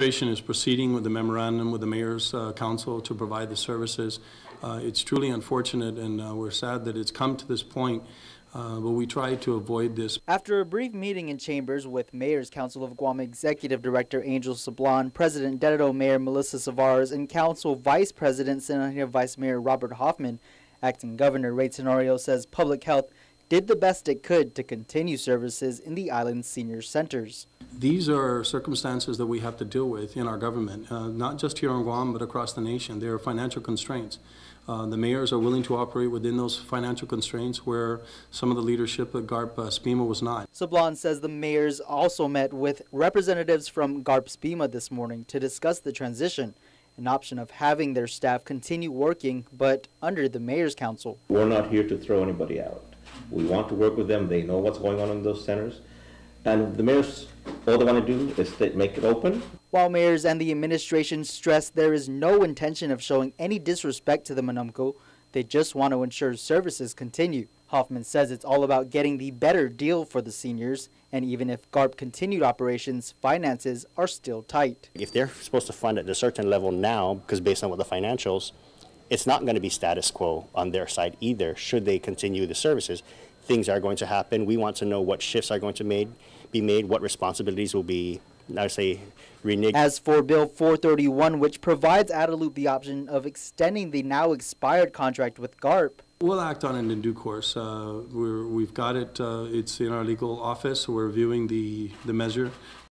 Administration is proceeding with the memorandum with the Mayor's Council to provide the services. It's truly unfortunate, and we're sad that it's come to this point, but we try to avoid this. After a brief meeting in chambers with Mayor's Council of Guam Executive Director Angel Sablan, President Derecho Mayor Melissa Savarez, and Council Vice President Senator Vice Mayor Robert Hoffman, Acting Governor Ray Tenorio says Public Health did the best it could to continue services in the island's senior centers. These are circumstances that we have to deal with in our government, not just here on Guam, but across the nation. There are financial constraints. The mayors are willing to operate within those financial constraints where some of the leadership at GARP SPEMA was not. Sablan says the mayors also met with representatives from GARP SPEMA this morning to discuss the transition, an option of having their staff continue working, but under the Mayor's Council. We're not here to throw anybody out. We want to work with them. They know what's going on in those centers. And the mayors, all they want to do is make it open. While mayors and the administration stress there is no intention of showing any disrespect to the Manumco, they just want to ensure services continue. Hoffman says it's all about getting the better deal for the seniors, and even if GARP continued operations, finances are still tight. If they're supposed to fund at a certain level now, because based on what the financials, it's not going to be status quo on their side either. Should they continue the services, things are going to happen. We want to know what shifts are going to be made, what responsibilities will be, I say, reneged. As for Bill 431, which provides Adelup the option of extending the now expired contract with GARP, we'll act on it in due course. We've got it. It's in our legal office. We're reviewing the measure.